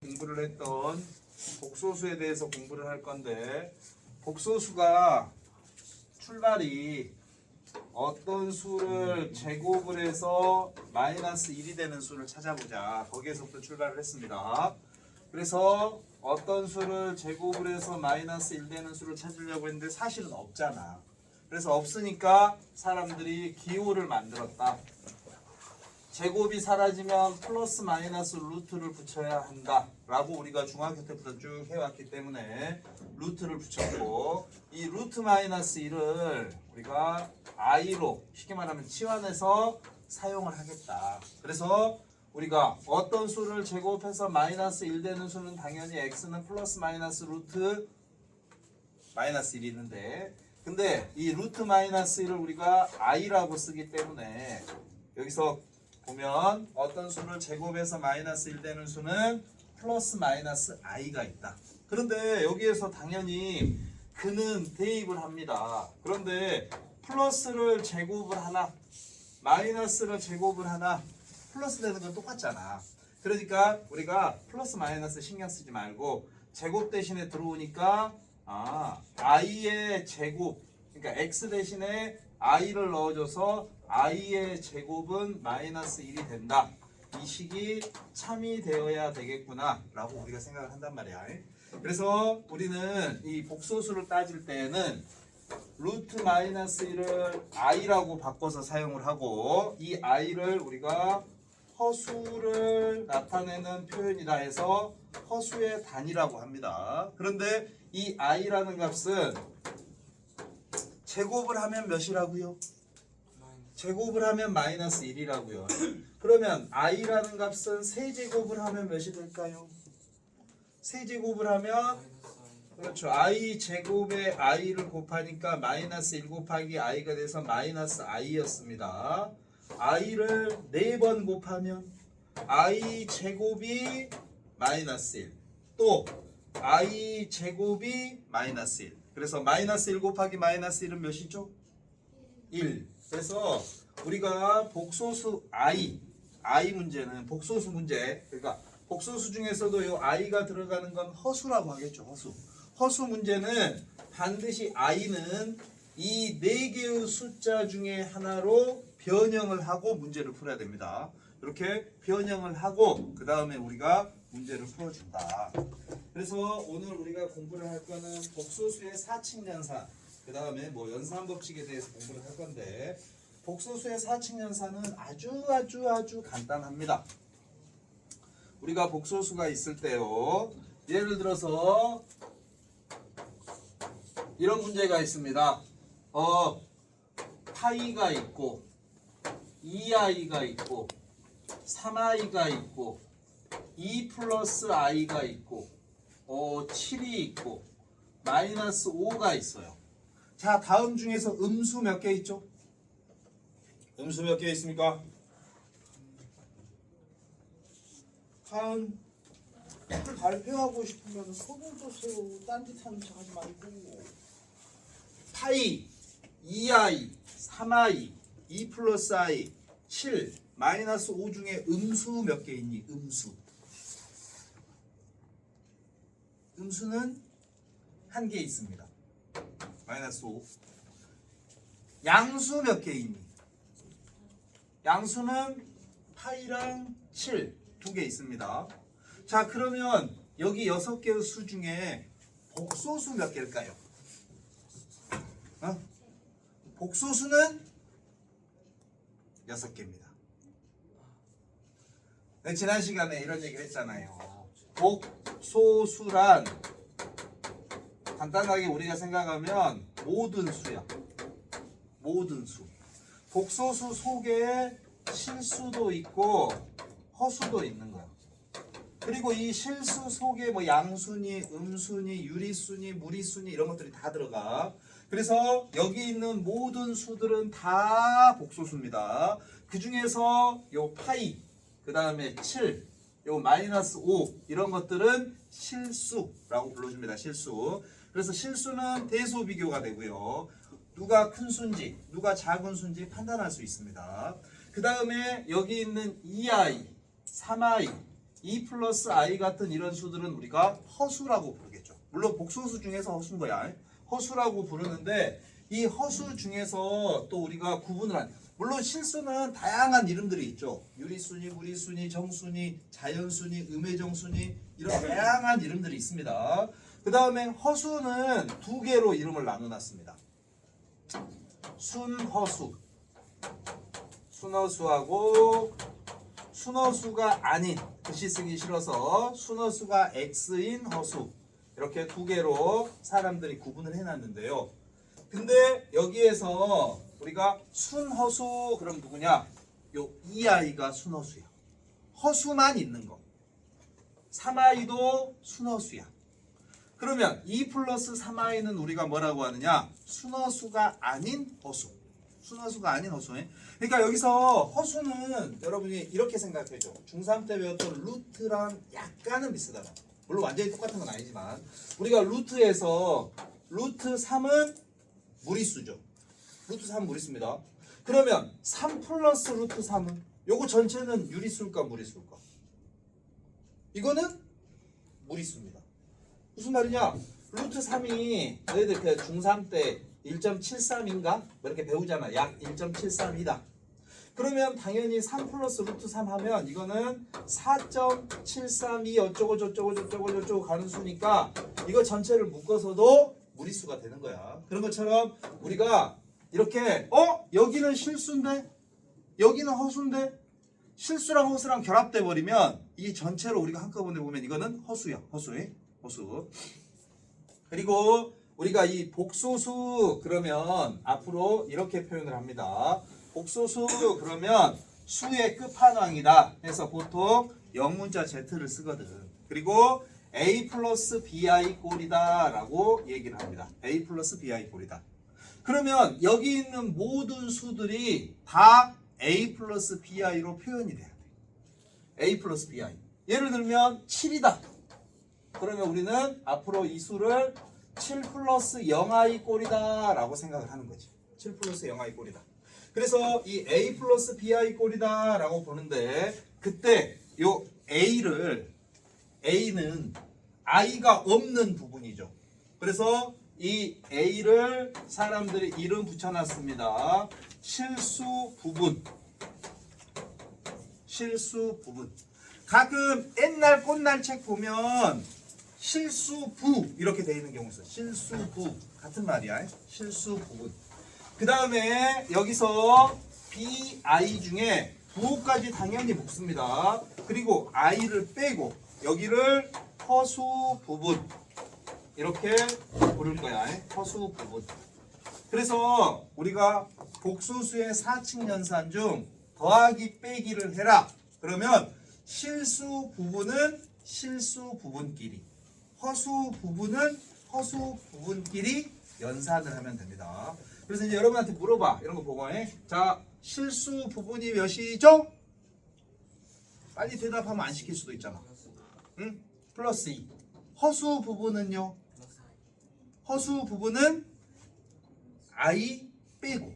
공부를 했던 복소수에 대해서 공부를 할 건데, 복소수가 출발이 어떤 수를 제곱을 해서 마이너스 1이 되는 수를 찾아보자. 거기에서부터 출발을 했습니다. 그래서 어떤 수를 제곱을 해서 마이너스 1 되는 수를 찾으려고 했는데 사실은 없잖아. 그래서 없으니까 사람들이 기호를 만들었다. 제곱이 사라지면 플러스 마이너스 루트를 붙여야 한다 라고 우리가 중학교 때부터 쭉 해왔기 때문에 루트를 붙였고, 이 루트 마이너스 1을 우리가 i로 쉽게 말하면 치환해서 사용을 하겠다. 그래서 우리가 어떤 수를 제곱해서 마이너스 1 되는 수는 당연히 x는 플러스 마이너스 루트 마이너스 1이 있는데, 근데 이 루트 마이너스 1을 우리가 i라고 쓰기 때문에 여기서 보면 어떤 수를 제곱해서 마이너스 1 되는 수는 플러스 마이너스 i가 있다. 그런데 여기에서 당연히 그는 대입을 합니다. 그런데 플러스를 제곱을 하나 마이너스를 제곱을 하나 플러스 되는 건 똑같잖아. 그러니까 우리가 플러스 마이너스 신경 쓰지 말고 제곱 대신에 들어오니까 i의 제곱, 그러니까 x 대신에 i를 넣어줘서 i의 제곱은 마이너스 1이 된다. 이 식이 참이 되어야 되겠구나 라고 우리가 생각을 한단 말이야. 그래서 우리는 이 복소수를 따질 때에는 루트 마이너스 1을 i라고 바꿔서 사용을 하고, 이 i를 우리가 허수를 나타내는 표현이라 해서 허수의 단위라고 합니다. 그런데 이 i라는 값은 제곱을 하면 몇이라고요? 제곱을 하면 마이너스 1이라고요. 그러면 i라는 값은 세제곱을 하면 몇이 될까요? 세제곱을 하면 그렇죠. i 제곱에 i를 곱하니까 마이너스 1 곱하기 i가 돼서 마이너스 i였습니다. i를 4번 곱하면 i 제곱이 마이너스 1, 또 i 제곱이 마이너스 1. 그래서 마이너스 1 곱하기 마이너스 1은 몇이죠? 1. 그래서 우리가 복소수 i 문제는 복소수 문제, 그러니까 복소수 중에서도 이 i가 들어가는 건 허수라고 하겠죠. 허수 문제는 반드시 i는 이 4개의 숫자 중에 하나로 변형을 하고 문제를 풀어야 됩니다. 이렇게 변형을 하고 그 다음에 우리가 문제를 풀어준다. 그래서 오늘 우리가 공부를 할 거는 복소수의 사칙연산, 그 다음에 뭐 연산법칙에 대해서 공부를 할 건데, 복소수의 사칙연산은 아주 간단합니다. 우리가 복소수가 있을 때요, 예를 들어서 이런 문제가 있습니다. 파이가 있고 2i가 있고 3i가 있고 2 플러스 i가 있고 7이 있고 마이너스 5가 있어요. 자, 다음 중에서 음수 몇 개 있죠? 음수 몇 개 있습니까? 한 발표하고 싶으면 손을 드세요. 딴짓하는 척 하지 말고. 파이, 2i, 3i, 2 플러스 i, 7, 마이너스 5 중에 음수 몇 개 있니? 음수는 한 개 있습니다. 마이너스 5. 양수 몇 개 있니? 양수는 파이랑 7, 2개 있습니다. 자, 그러면 여기 6개의 수 중에 복소수 몇 개일까요? 복소수는 6개입니다. 네, 지난 시간에 이런 얘기를 했잖아요. 복소수란 간단하게 우리가 생각하면 모든 수야. 모든 수. 복소수 속에 실수도 있고 허수도 있는 거야. 그리고 이 실수 속에 뭐 양수니, 음수니, 유리수니, 무리수니 이런 것들이 다 들어가. 그래서 여기 있는 모든 수들은 다 복소수입니다. 그 중에서 요 파이, 그 다음에 7, 요 마이너스 5 이런 것들은 실수라고 불러줍니다. 실수. 그래서 실수는 대소 비교가 되고요. 누가 큰 수인지, 누가 작은 수인지 판단할 수 있습니다. 그 다음에 여기 있는 2i, 3i, 2 플러스 i 같은 이런 수들은 우리가 허수라고 부르겠죠. 물론 복소수 중에서 허수인 거야. 허수라고 부르는데 이 허수 중에서 또 우리가 구분을 한, 물론 실수는 다양한 이름들이 있죠. 유리순위, 무리순위, 정순위, 자연순위, 음해정순위, 이런 다양한 이름들이 있습니다. 그 다음에 허수는 두 개로 이름을 나눠놨습니다. 순허수, 순허수하고 순허수가 아닌, 글씨 쓰기 싫어서 순허수가 X인 허수, 이렇게 두 개로 사람들이 구분을 해놨는데요. 근데 여기에서 우리가 순허수, 그럼 누구냐? 요 이 아이가 순허수야. 허수만 있는 거. 3i도 순허수야. 그러면 2 플러스 3i는 우리가 뭐라고 하느냐? 순허수가 아닌 허수. 순허수가 아닌 허수. 그러니까 여기서 허수는 여러분이 이렇게 생각해줘. 중3 때 배웠던 루트랑 약간은 비슷하다. 물론 완전히 똑같은 건 아니지만 우리가 루트에서 루트 3은 무리수죠. 루트 3 무리수입니다. 그러면 3 플러스 루트 3은 요거 전체는 유리수일까 무리수일까? 이거는 무리수입니다. 무슨 말이냐? 루트 3이 너희들 그 중3 때 1.73인가? 뭐 이렇게 배우잖아. 약 1.73이다. 그러면 당연히 3 플러스 루트 3 하면 이거는 4.732 어쩌고 저쩌고 저쩌고 저쩌고 가는 수니까 이거 전체를 묶어서도 무리수가 되는 거야. 그런 것처럼 우리가 이렇게 여기는 실수인데 여기는 허수인데 실수랑 허수랑 결합돼 버리면 이 전체로 우리가 한꺼번에 보면 이거는 허수야. 허수. 그리고 우리가 이 복소수 그러면 앞으로 이렇게 표현을 합니다. 복소수 그러면 수의 끝판왕이다 해서 보통 영문자 Z를 쓰거든. 그리고 A 플러스 BI 꼴이다 라고 얘기를 합니다. A 플러스 BI 꼴이다. 그러면 여기 있는 모든 수들이 다 A 플러스 BI로 표현이 돼야 돼. A 플러스 BI. 예를 들면 7이다. 그러면 우리는 앞으로 이 수를 7 플러스 0i 꼴이다 라고 생각을 하는 거지. 7 플러스 0i 꼴이다. 그래서 이 A 플러스 BI 꼴이다 라고 보는데 그때 요 A는 i가 없는 부분이죠. 그래서 이 A를 사람들이 이름 붙여놨습니다. 실수 부분. 가끔 옛날 꽃날 책 보면 실수부 이렇게 돼 있는 경우 있어. 실수부 같은 말이야. 실수 부분. 그 다음에 여기서 BI 중에 부호까지 당연히 묶습니다. 그리고 i를 빼고 여기를 허수 부분 이렇게 부르는 거야. 허수 부분. 그래서 우리가 복소수의 사칙 연산 중 더하기 빼기를 해라. 그러면 실수 부분은 실수 부분끼리, 허수 부분은 허수 부분끼리 연산을 하면 됩니다. 그래서 이제 여러분한테 물어봐. 이런 거 보고 자, 실수 부분이 몇이죠? 빨리 대답하면 안 시킬 수도 있잖아. 응? 플러스 2. 허수 부분은요? 허수 부분은 i 빼고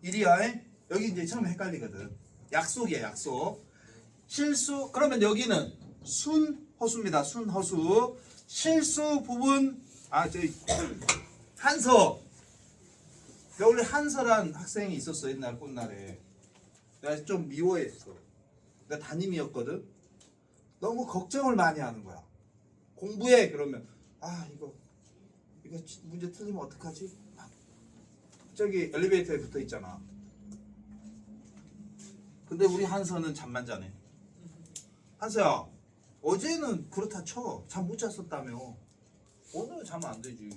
1이야. 여기 이제 처음에 헷갈리거든. 약속이야, 약속. 실수, 그러면 여기는 순허수입니다. 순허수. 실수 부분, 한서. 원래 한서란 학생이 있었어, 옛날 꽃날에. 내가 좀 미워했어. 내가 담임이었거든. 너무 걱정을 많이 하는 거야. 공부해 그러면 이거 문제 틀리면 어떡하지? 저기 엘리베이터에 붙어 있잖아. 근데 우리 한서는 잠만 자네. 한서야, 어제는 그렇다 쳐. 잠 못 잤었다며. 오늘은 자면 안 되지.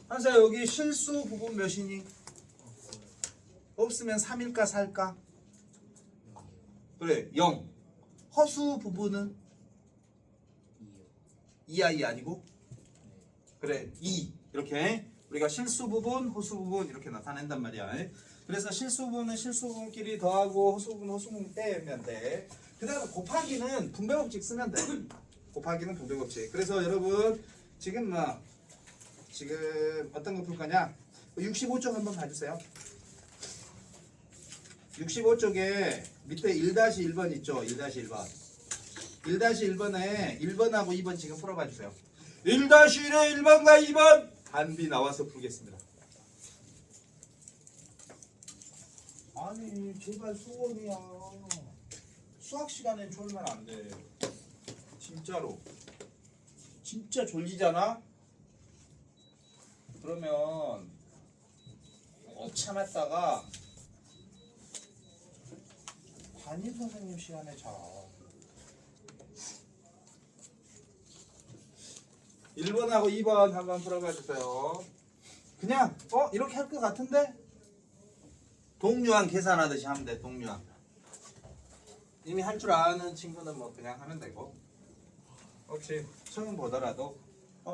한서야, 여기 실수 부분 몇이니? 없으면 3일까 4일까? 그래, 0. 허수 부분은 2i 아니고? 그래, 2. 이렇게 우리가 실수 부분, 허수 부분 이렇게 나타낸단 말이야. 그래서 실수 부분은 실수 부분끼리 더하고 허수 부분은 허수 부분 빼면 돼. 그 다음에 곱하기는 분배 법칙 쓰면 돼. 곱하기는 분배 법칙. 그래서 여러분 지금 어떤 거 풀 거냐? 65쪽 한번 봐주세요. 65쪽에 밑에 1-1번 있죠. 1-1번. 1-1번에 1번하고 2번 지금 풀어봐 주세요. 1-1에 1번과 2번 반비 나와서 풀겠습니다. 아니 제발 수원이야. 수학 시간엔 졸면 안 돼. 진짜로. 진짜 졸리잖아? 그러면 참았다가 담임 선생님 시간에 자. 1번하고 2번 한번 풀어봐 주세요. 그냥 이렇게 할 것 같은데? 동류항 계산하듯이 하면 돼. 동류항. 이미 할 줄 아는 친구는 뭐 그냥 하면 되고, 혹시 처음 보더라도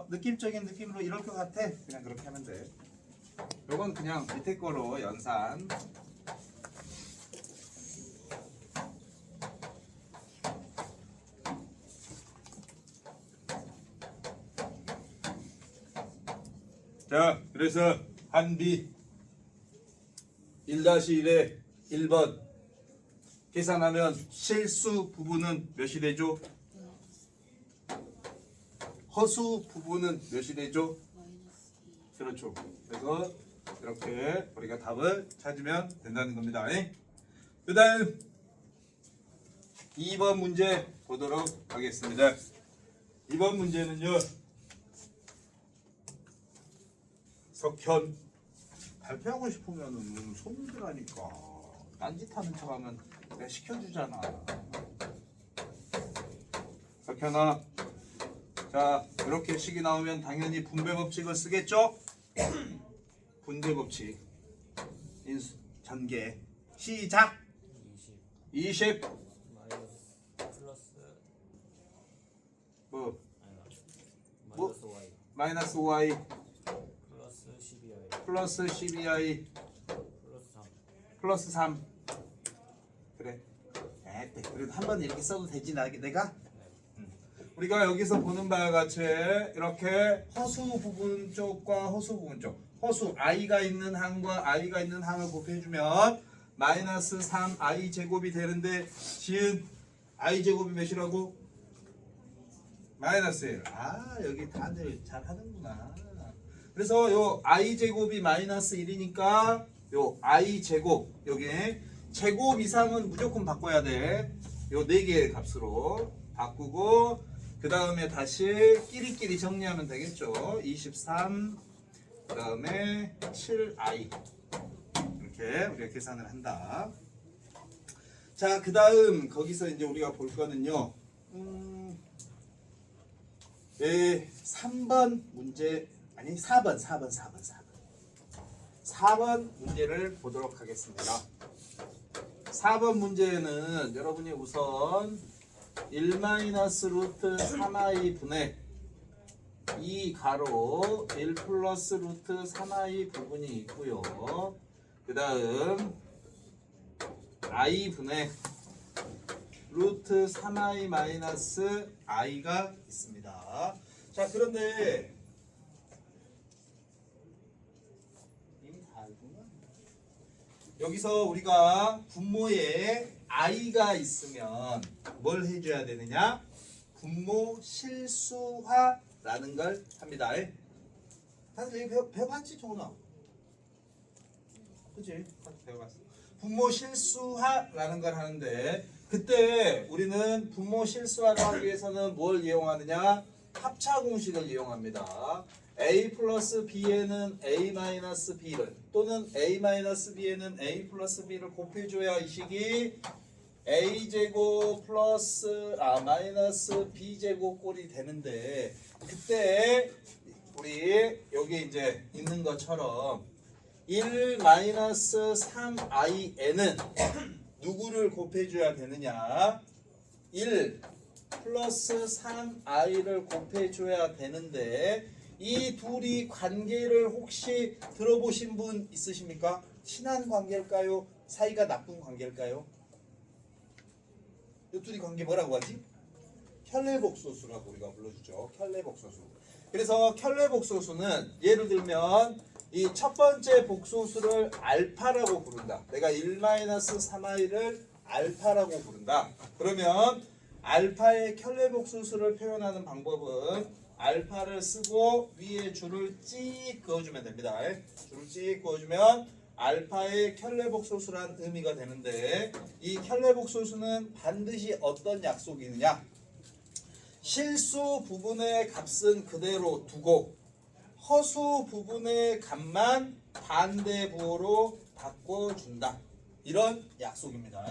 느낌적인 느낌으로 이럴 것 같아. 그냥 그렇게 하면 돼. 요건 그냥 밑에 거로 연산. 자, 그래서 한비 1-1에 1번 계산하면 실수 부분은 몇이 되죠? 허수 부분은 몇이 되죠? 그렇죠. 그래서 이렇게 우리가 답을 찾으면 된다는 겁니다. 그 다음 2번 문제 보도록 하겠습니다. 2번 문제는요, 석현 발표하고 싶으면은 손들하니까 딴짓하는 척하면 내가 시켜주잖아. 석현아, 자 이렇게 식이 나오면 당연히 분배 법칙을 쓰겠죠? 분배 법칙 인수 전개 시작. 20 플러스 뭐 마이너스 y 마이너스 y 플러스 12y 플러스 12i 플러스 3 플러스 3. 그래. 그래도 한 번 이렇게 써도 되지 내가? 우리가 여기서 보는 바와 같이 이렇게 허수 부분 쪽과 허수 부분 쪽, 허수 i가 있는 항과 i가 있는 항을 곱해주면 마이너스 3 i 제곱이 되는데, 지금 i 제곱이 몇이라고? 마이너스 1. 아, 여기 다들 잘 하는구나. 그래서 요 i 제곱이 마이너스 1이니까 요 i 제곱, 여기 제곱 이상은 무조건 바꿔야 돼. 요 4개의 값으로 바꾸고, 그 다음에 다시 끼리끼리 정리하면 되겠죠. 23, 그 다음에 7i 이렇게 우리가 계산을 한다. 자, 그 다음 거기서 이제 우리가 볼 거는요, 3번 문제, 아니 4번 문제를 보도록 하겠습니다. 4번 문제는 여러분이 우선 1-루트 3i 분의 2 가로 1 플러스 루트 3i 부분이 있고요. 그 다음 i 분의 루트 3i 마이너스 i가 있습니다. 자, 그런데 이미 다 알구나. 여기서 우리가 분모에 i가 있으면 뭘 해줘야 되느냐? 분모 실수화라는 걸 합니다. 다들 이거 배워봤지, 정훈아? 그치? 배워봤어. 분모 실수화라는 걸 하는데, 그때 우리는 분모 실수화를 하기 위해서는 뭘 이용하느냐? 합차 공식을 이용합니다. a 플러스 b에는 a 마이너스 b를, 또는 a 마이너스 b에는 a 플러스 b를 곱해줘야 이 식이 a 제곱 플러스 마이너스 b 제곱 꼴이 되는데, 그때 우리 여기 이제 있는 것처럼 1 마이너스 3i에는 누구를 곱해줘야 되느냐? 1 플러스 3i를 곱해줘야 되는데, 이 둘이 관계를 혹시 들어보신 분 있으십니까? 친한 관계일까요? 사이가 나쁜 관계일까요? 이 둘이 관계 뭐라고 하지? 켤레복소수라고 우리가 불러주죠. 켤레복소수. 그래서 켤레복소수는 예를 들면 이 첫 번째 복소수를 알파라고 부른다. 내가 1-3i를 알파라고 부른다. 그러면 알파의 켤레 복소수를 표현하는 방법은 알파를 쓰고 위에 줄을 찍 그어주면 됩니다. 줄을 찍 그어주면 알파의 켤레 복소수란 의미가 되는데 이 켤레 복소수는 반드시 어떤 약속이 있느냐? 실수 부분의 값은 그대로 두고 허수 부분의 값만 반대 부호로 바꿔준다. 이런 약속입니다.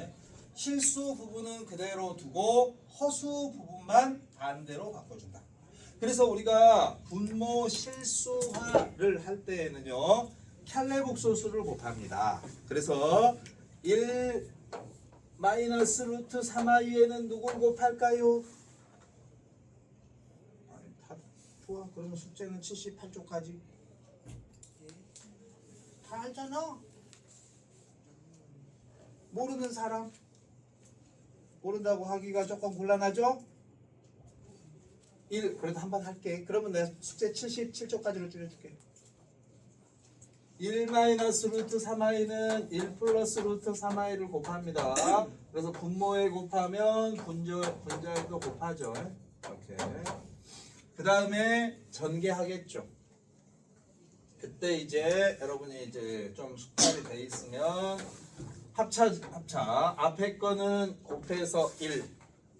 실수 부분은 그대로 두고 허수 부분만 반대로 바꿔준다. 그래서 우리가 분모 실수화를 할 때에는요. 켤레 복소수를 곱합니다. 그래서 1 마이너스 루트 3i에는 누굴 곱할까요? 좋아. 그러면 숙제는 78쪽까지. 다 알잖아. 모르는 사람. 모른다고 하기가 조금 곤란하죠? 1 그래도 한번 할게. 그러면 내가 숙제 77쪽까지로 줄여줄게. 1 마이너스 루트 3i는 1 플러스 루트 3i를 곱합니다. 그래서 분모에 곱하면 분자에도 곱하죠. 이렇게. 그 다음에 전개하겠죠. 그때 이제 여러분이 이제 좀 숙달이 돼 있으면 합차 앞에 거는 곱해서 1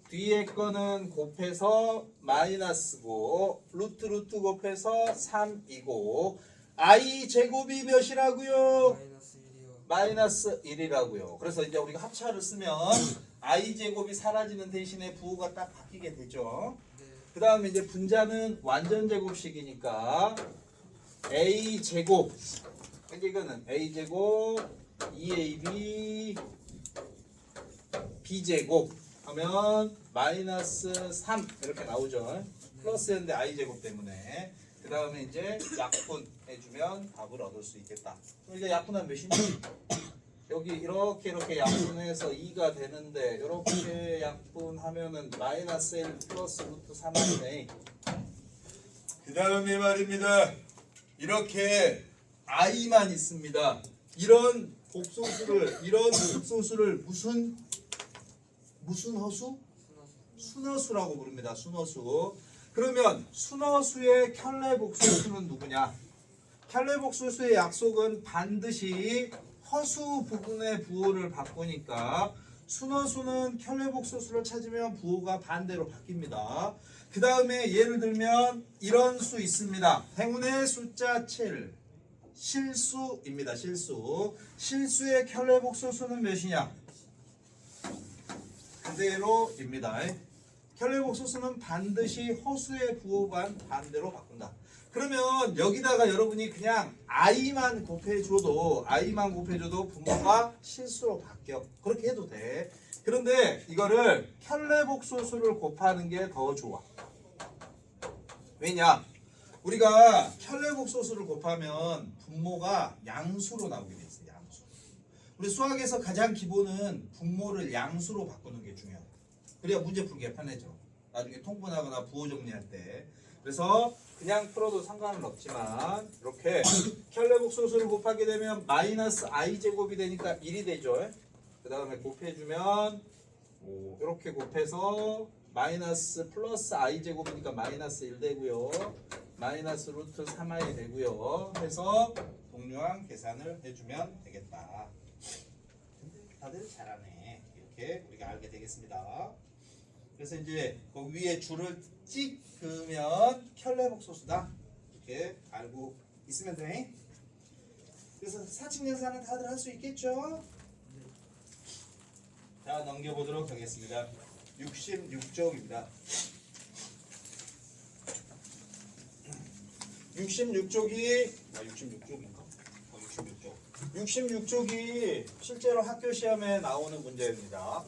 뒤에 거는 곱해서 마이너스고 루트 곱해서 3이고 i 제곱이 몇이라고요? 마이너스 1이라고요. 그래서 이제 우리가 합차를 쓰면 i 제곱이 사라지는 대신에 부호가 딱 바뀌게 되죠. 그 다음에 이제 분자는 완전 제곱식이니까 a 제곱 이거는 a 제곱 2ab b 제곱 하면 마이너스 3 이렇게 나오죠. 플러스인데 i 제곱 때문에 그 다음에 이제 약분해주면 답을 얻을 수 있겠다. 그럼 이제 약분하면 몇이니? 여기 이렇게 약분해서 2가 되는데 이렇게 약분하면은 마이너스 1 플러스 루트 3이네. 그 다음에 말입니다. 이렇게 i만 있습니다. 이런 복소수를 무슨 허수? 순허수라고 부릅니다. 순허수. 그러면 순허수의 켤레 복소수는 누구냐? 켤레 복소수의 약속은 반드시 허수 부분의 부호를 바꾸니까 순허수는 켤레 복소수를 찾으면 부호가 반대로 바뀝니다. 그 다음에 예를 들면 이런 수 있습니다. 행운의 숫자 7 실수입니다. 실수의 켤레 복소수는 몇이냐? 그대로입니다. 켤레 복소수는 반드시 허수의 부호만 반대로 바꾼다. 그러면 여기다가 여러분이 그냥 i만 곱해줘도 분모가 실수로 바뀌어. 그렇게 해도 돼. 그런데 이거를 켤레 복소수를 곱하는 게 더 좋아. 왜냐? 우리가 켤레 복소수를 곱하면 분모가 양수로 나오게 돼 있어요. 양수. 우리 수학에서 가장 기본은 분모를 양수로 바꾸는 게 중요해. 그래야 문제 풀기가 편해져. 나중에 통분하거나 부호 정리할 때. 그래서 그냥 풀어도 상관은 없지만 이렇게 켤레 복소수를 곱하게 되면 마이너스 i 제곱이 되니까 1이 되죠. 그 다음에 곱해주면 이렇게 곱해서 마이너스 플러스 i 제곱이니까 마이너스 1 되고요. 마이너스 루트 3i 되고요. 해서 동료항 계산을 해주면 되겠다. 다들 잘하네. 이렇게 우리가 알게 되겠습니다. 그래서 이제 그 위에 줄을 찍 그으면 켤레 복소수다. 이렇게 알고 있으면 돼. 그래서 사칙연산은 다들 할 수 있겠죠? 자, 넘겨보도록 하겠습니다. 66쪽입니다. 66쪽이 66쪽인가? 66쪽. 66쪽이 실제로 학교 시험에 나오는 문제입니다.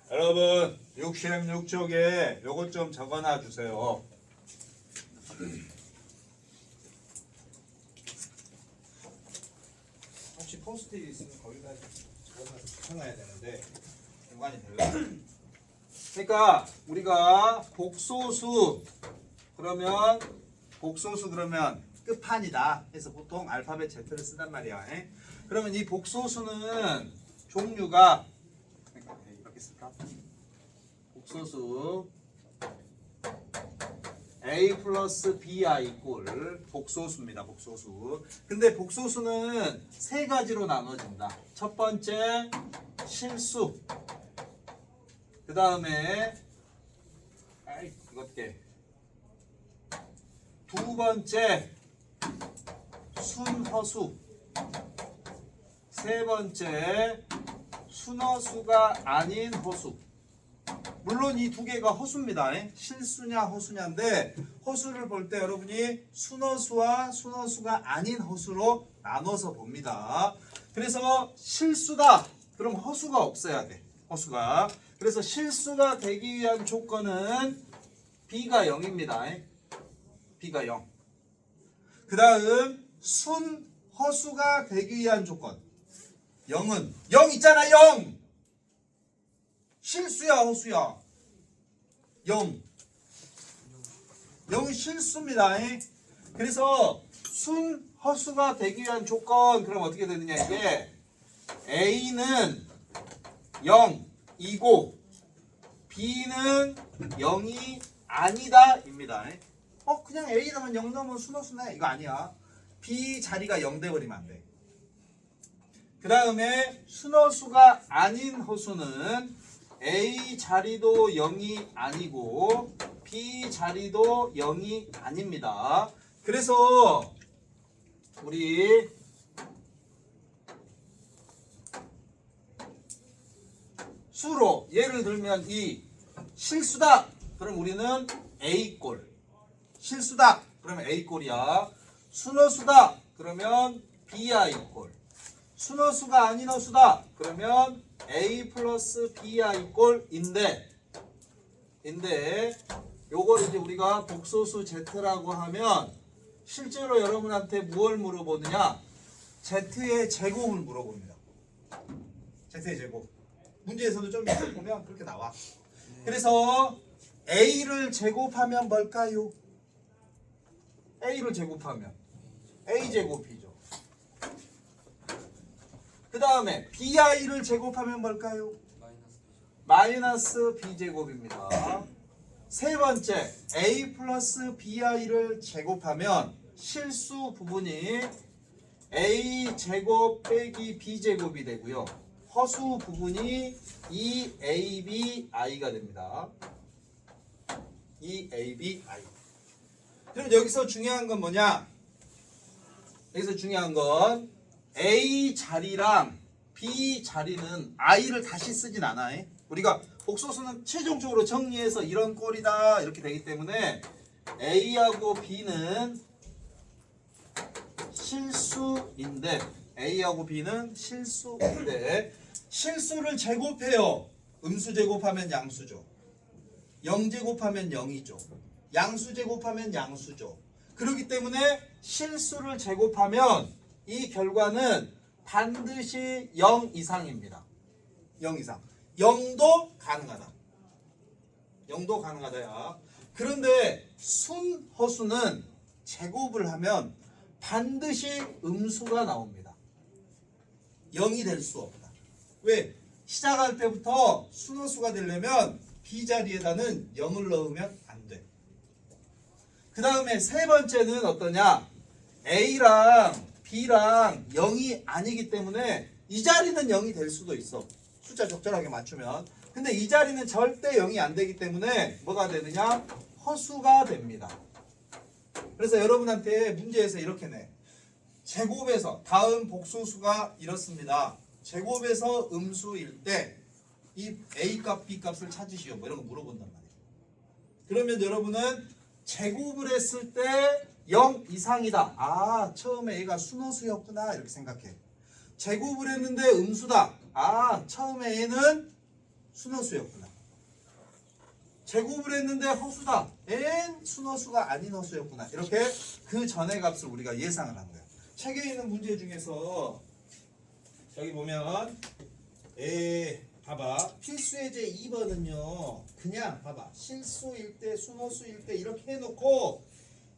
여러분 66쪽에 요것 좀 적어놔 주세요. 혹시 포스트잇 있으면 거기다 적어놔서 붙여놔야 되는데 공간이 별로. 그러니까 우리가 복소수 그러면 끝판이다 해서 보통 알파벳 Z를 쓴단 말이야. 에? 그러면 이 복소수는 종류가 이렇게 쓸까? 복소수 A 플러스 BI 꼴 복소수입니다. 복소수. 근데 복소수는 세 가지로 나눠진다. 첫 번째 실수. 그 다음에 이것게. 두 번째 순허수. 세 번째 순허수가 아닌 허수. 물론 이 두 개가 허수입니다. 실수냐 허수냐인데 허수를 볼 때 여러분이 순허수와 순허수가 아닌 허수로 나눠서 봅니다. 그래서 실수다. 그럼 허수가 없어야 돼. 허수가. 그래서 실수가 되기 위한 조건은 B가 0입니다. B가 0. 그 다음 순허수가 되기 위한 조건 0은 0 있잖아. 0. 실수야 허수야? 0. 0은 실수입니다. 그래서 순허수가 되기 위한 조건 그럼 어떻게 되느냐 이게 A는 0이고 B는 0이 아니다 입니다. 그냥 A라면 0 넣으면 순허수네. 이거 아니야. B 자리가 0 돼버리면 안 돼. 그 다음에 순허수가 아닌 허수는 A 자리도 0이 아니고 B 자리도 0이 아닙니다. 그래서 우리 수로 예를 들면 이 실수다. 그럼 우리는 A꼴. 실수다. 그러면 A꼴이야. 순허수다. 그러면 BI꼴. 순허수가 아닌 허수다. 그러면 A 플러스 BI 꼴인데 요걸 이제 우리가 복소수 Z라고 하면 실제로 여러분한테 무엇을 물어보느냐 Z의 제곱을 물어봅니다. Z의 제곱 문제에서도 좀 이따 보면 그렇게 나와. 그래서 A를 제곱하면 뭘까요? A를 제곱하면 A제곱이죠. 그 다음에 BI를 제곱하면 뭘까요? 마이너스 B제곱입니다. 세 번째 A 플러스 BI를 제곱하면 실수 부분이 A제곱 빼기 B제곱이 되고요. 허수 부분이 2ABI가 됩니다. 2ABI. 그럼 여기서 중요한 건 뭐냐? 여기서 중요한 건 A 자리랑 B 자리는 I를 다시 쓰진 않아. 우리가 복소수는 최종적으로 정리해서 이런 꼴이다 이렇게 되기 때문에 A하고 B는 실수인데 A하고 B는 실수인데 실수를 제곱해요. 음수 제곱하면 양수죠. 0 제곱하면 0이죠. 양수 제곱하면 양수죠. 그렇기 때문에 실수를 제곱하면 이 결과는 반드시 0 이상입니다. 0 이상. 0도 가능하다. 0도 가능하다야. 그런데 순허수는 제곱을 하면 반드시 음수가 나옵니다. 0이 될 수 없다. 왜? 시작할 때부터 순허수가 되려면 B 자리에다는 0을 넣으면 안 돼. 그 다음에 세 번째는 어떠냐? A랑 B랑 0이 아니기 때문에 이 자리는 0이 될 수도 있어. 숫자 적절하게 맞추면. 근데 이 자리는 절대 0이 안 되기 때문에 뭐가 되느냐? 허수가 됩니다. 그래서 여러분한테 문제에서 이렇게 내. 제곱에서 다음 복소수가 이렇습니다. 제곱에서 음수일 때 이 A값 B값을 찾으시오. 뭐 이런 거 물어본단 말이에요. 그러면 여러분은 제곱을 했을 때 0 이상이다. 아, 처음에 A가 순허수였구나 이렇게 생각해. 제곱을 했는데 음수다. 아, 처음에 A는 순허수였구나. 제곱을 했는데 허수다. N 순허수가 아닌 허수였구나. 이렇게 그 전의 값을 우리가 예상을 한 거야. 책에 있는 문제 중에서 여기 보면 봐봐. 필수예제 2번은요. 그냥 봐봐. 실수일 때 순허수일 때 이렇게 해놓고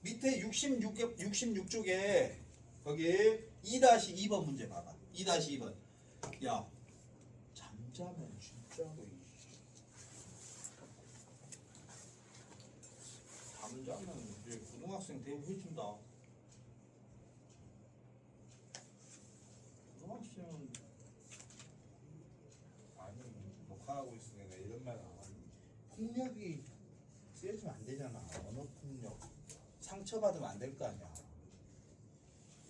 밑에 66쪽에 거기 2-2번 문제 봐봐. 2-2번. 야, 잠자면 진짜로. 잠자면 이제 고등학생 대우해준다. 고등학생은 아니 녹화하고 있으니까 내가 이런 말 안 하니. 폭력이 쓰여지면 안 되잖아. 언어 폭력. 상처받으면 안 될 거 아니야.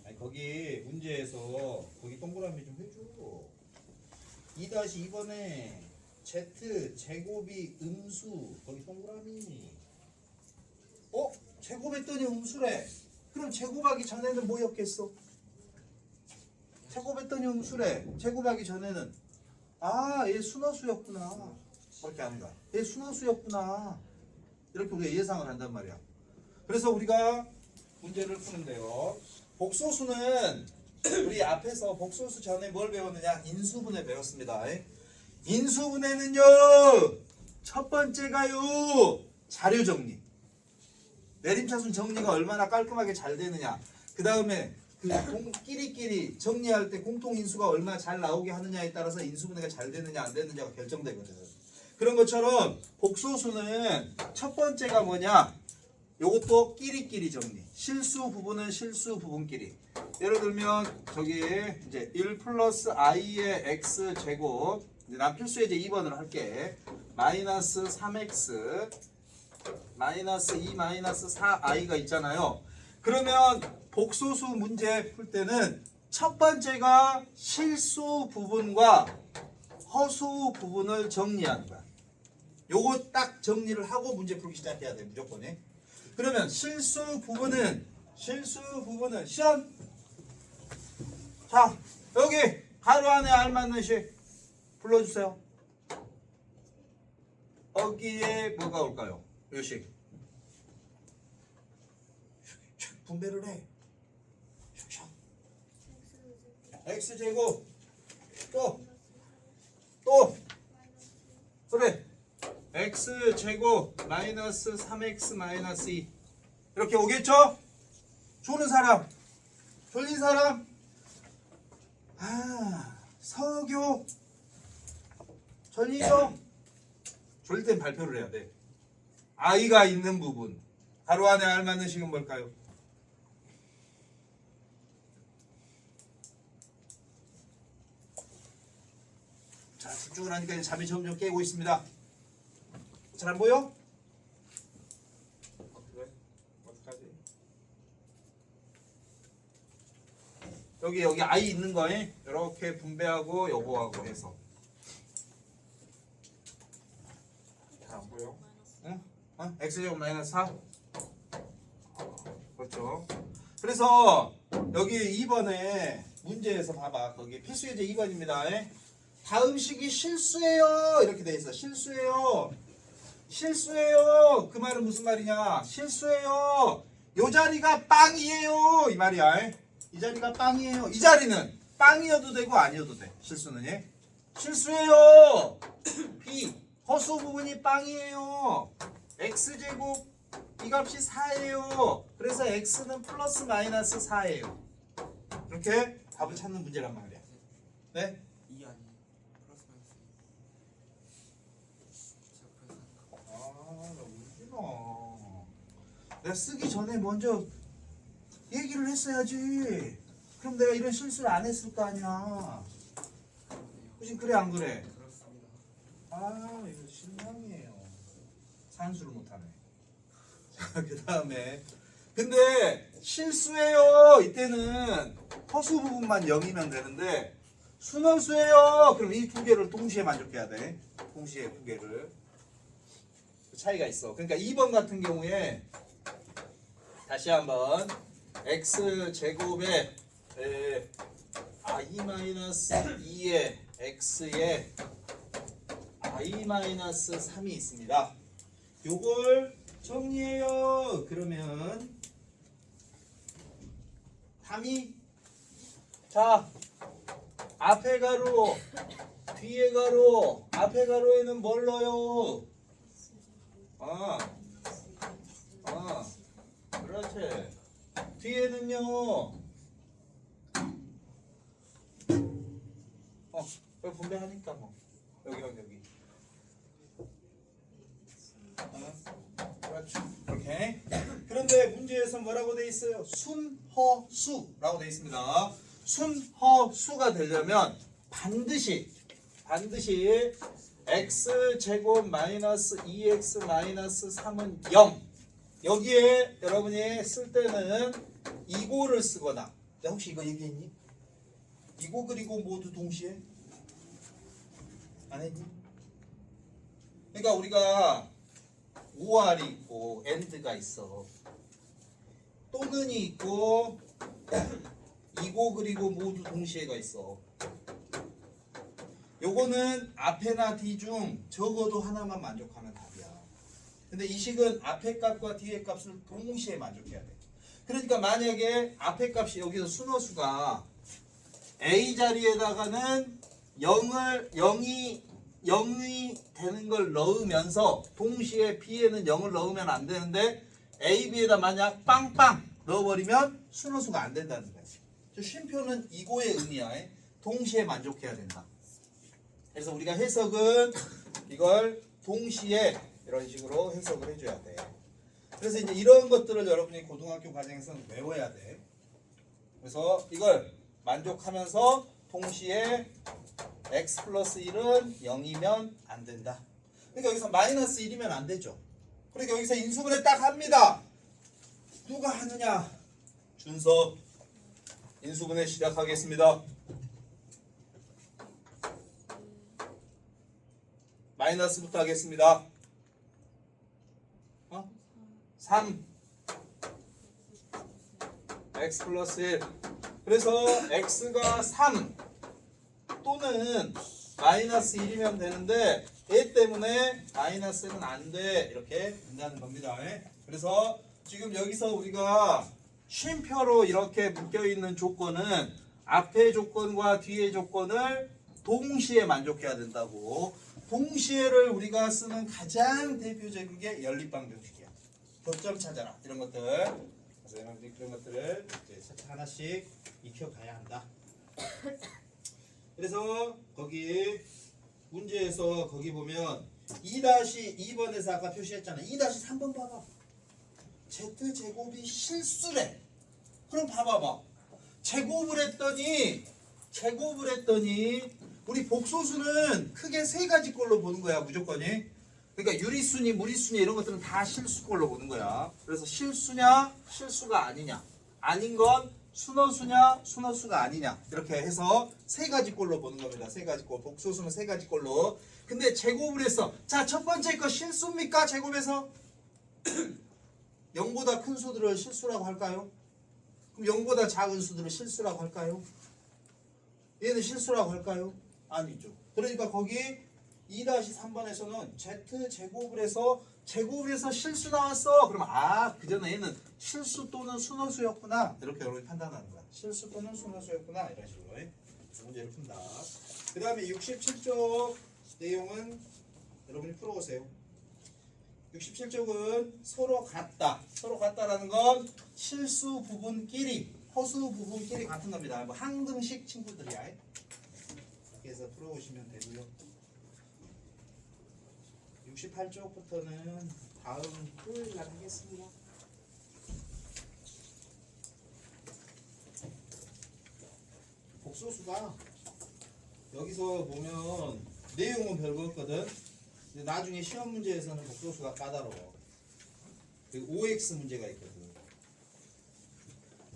아니 거기 문제에서 거기 동그라미 좀 해줘. 2-2번에 Z 제곱이 음수 거기 동그라미. 제곱했더니 음수래. 그럼 제곱하기 전에는 뭐였겠어? 제곱했더니 음수래. 제곱하기 전에는 얘 순허수였구나. 그렇게 합니다. 얘 순허수였구나. 이렇게 우리가 예상을 한단 말이야. 그래서 우리가 문제를 푸는데요. 복소수는 우리 앞에서 복소수 전에 뭘 배웠느냐? 인수분해 배웠습니다. 인수분해는요. 첫 번째가요. 자료 정리. 내림차순 정리가 얼마나 깔끔하게 잘 되느냐. 그 다음에 끼리끼리 정리할 때 공통인수가 얼마나 잘 나오게 하느냐에 따라서 인수분해가 잘 되느냐 안 되느냐가 결정되거든. 그런 것처럼 복소수는 첫 번째가 뭐냐? 요것도 끼리끼리 정리. 실수 부분은 실수 부분끼리. 예를 들면 저기 이제 1 플러스 i의 x 제곱. 이제 난 필수예제 2번으로 할게. 마이너스 3x 마이너스 2 마이너스 4i가 있잖아요. 그러면 복소수 문제 풀 때는 첫 번째가 실수 부분과 허수 부분을 정리하는 거야. 요거 딱 정리를 하고 문제 풀기 시작해야 돼. 무조건. 그러면 실수 부분은 시험. 자, 여기 가로 안에 알맞는 식 불러주세요. 여기에 뭐가 올까요? 요 식. 분배를 해. x제곱 또 그래. x제곱 마이너스 3x 마이너스 2 이렇게 오겠죠? 조는 사람 졸린 사람 서교 졸리죠? 졸릴 땐 발표를 해야 돼. 아이가 있는 부분 가로 안에 알맞는 식은 뭘까요? 자, 집중을 하니까 이제 잠이 점점 깨고 있습니다. 잘 안 보여? 그래? 어떡하지? 여기 아이 있는 거에 이렇게 분배하고 요거하고 해서 잘 안 보여? 응? x제곱 마이너스 4 그렇죠. 그래서 여기 2번에 문제에서 봐봐. 거기 필수예제 2번입니다. 다음 식이 실수예요 이렇게 돼 있어. 실수예요. 그 말은 무슨 말이냐? 실수예요. 요 자리가 빵이에요 이 말이야. 이 자리가 빵이에요. 이 자리는 빵이어도 되고 아니어도 돼. 실수는 실수예요. B 허수 부분이 빵이에요. x제곱 이 값이 4예요. 그래서 x는 플러스 마이너스 4예요. 이렇게 답을 찾는 문제란 말이야. 네? 2 아니 플러스 마이너스 나 울지마. 내가 쓰기 전에 먼저 얘기를 했어야지. 그럼 내가 이런 실수를 안 했을 거 아니야. 혹시 그래 안 그래? 그렇습니다. 이거 실망이에요. 산수를 못하네. 그 다음에 근데 실수예요. 이때는 허수 부분만 0이면 되는데 순원수예요. 그럼 이 두 개를 동시에 만족해야 돼. 동시에 두 개를. 그 차이가 있어. 그러니까 2번 같은 경우에 다시 한번 x제곱에 i-2에 x에 i-3이 있습니다. 요걸 정리해요. 그러면 3이 자 앞에 가로 뒤에 가로 앞에 가로에는 뭘 넣어요? 그렇지. 뒤에는요. 여기 분배하니까 뭐 여기. 그렇죠. 이렇게. 그런데 문제에서 뭐라고 돼 있어요? 순허수라고 돼 있습니다. 순허수가 되려면 반드시 x 제곱 마이너스 2x 마이너스 3은 0. 여기에 여러분이 쓸 때는 이고를 쓰거나. 내가 혹시 이거 얘기했니? 이고 그리고 모두 동시에? 안 했니? 그러니까 우리가 OR이 있고 AND가 있어. 또는이 있고 이고 그리고 모두 동시에가 있어. 요거는 앞에나 뒤 중 적어도 하나만 만족하면 답이야. 근데 이 식은 앞에 값과 뒤에 값을 동시에 만족해야 돼. 그러니까 만약에 앞에 값이 여기서 순허수가 A 자리에다가는 0이 되는 걸 넣으면서 동시에 B에는 0을 넣으면 안 되는데 A, B에다 만약 빵빵 넣어버리면 순허수가 안 된다는 거야. 쉼표는 이고의 의미야. 동시에 만족해야 된다. 그래서 우리가 해석은 이걸 동시에 이런 식으로 해석을 해줘야 돼. 그래서 이제 이런 것들을 여러분이 고등학교 과정에서는 외워야 돼. 그래서 이걸 만족하면서 동시에 x 플러스 1은 0이면 안 된다. 그러니까 여기서 마이너스 1이면 안 되죠. 그러니까 여기서 인수분해 딱 합니다. 누가 하느냐? 준서 인수분해 시작하겠습니다. 마이너스부터 하겠습니다. 3 x 플러스 1. 그래서 x가 3 또는 마이너스 1이면 되는데 얘 때문에 마이너스는 안 돼. 이렇게 된다는 겁니다. 그래서 지금 여기서 우리가 쉼표로 이렇게 묶여있는 조건은 앞의 조건과 뒤의 조건을 동시에 만족해야 된다고. 동시에를 우리가 쓰는 가장 대표적인 게 연립방정식이야. 교점 찾아라. 이런 것들. 그래서 여러분들이 그런 것들을 이제 하나씩 익혀가야 한다. 그래서 거기 문제에서 거기 보면 2-2번에서 아까 표시했잖아. 2-3번 봐봐. z제곱이 실수래. 그럼 봐봐봐. 제곱을 했더니 우리 복소수는 크게 세 가지 걸로 보는 거야. 무조건이. 그러니까 유리수니 무리수니 이런 것들은 다 실수 걸로 보는 거야. 그래서 실수냐 실수가 아니냐. 아닌 건 순허수냐 순허수가 아니냐. 이렇게 해서 세 가지 꼴로 보는 겁니다. 세 가지 꼴. 복소수는 세 가지 꼴로. 근데 제곱을 했어. 자, 첫 번째 거 실수입니까? 제곱에서 0보다 큰 수들을 실수라고 할까요? 그럼 0보다 작은 수들을 실수라고 할까요? 얘는 실수라고 할까요? 아니죠. 그러니까 거기 2-3번에서는 z제곱을 해서 실수 나왔어. 그럼 그 전에 얘는 실수 또는 순허수였구나. 이렇게 여러분이 판단하는 거야. 실수 또는 순허수였구나. 이런 식으로 문제를 푼다. 그 다음에 67쪽 내용은 여러분이 풀어보세요. 67쪽은 서로 같다. 서로 같다라는 건 실수 부분끼리, 허수 부분끼리 같은 겁니다. 뭐 항등식 친구들이야. 이렇게 해서 풀어보시면 되고요. 68쪽부터는 다음 토요일 날 하겠습니다. 복소수가 여기서 보면 내용은 별거 없거든. 근데 나중에 시험 문제에서는 복소수가 까다로워. 그리고 OX 문제가 있거든.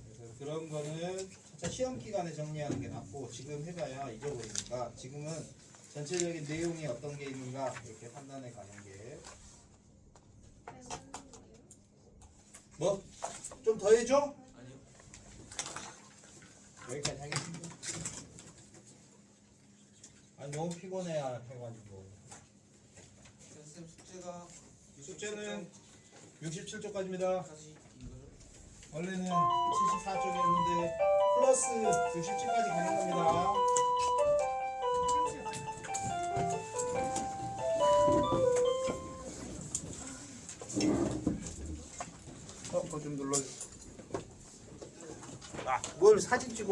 그래서 그런 거는 차차 시험 기간에 정리하는 게 낫고 지금 해봐야 잊어버리니까 지금은 전체적인 내용이 어떤 게 있는가 이렇게 판단해 가는 게. 뭐? 좀 더 해줘? 아니요. 여기까지 하겠습니다. 아니 너무 피곤해 해가지고. 선생님 숙제는 67쪽까지입니다. 다시 원래는 74쪽이었는데 플러스 67까지 가는 겁니다. 그거 좀 눌러주세요. 그걸 사진 찍어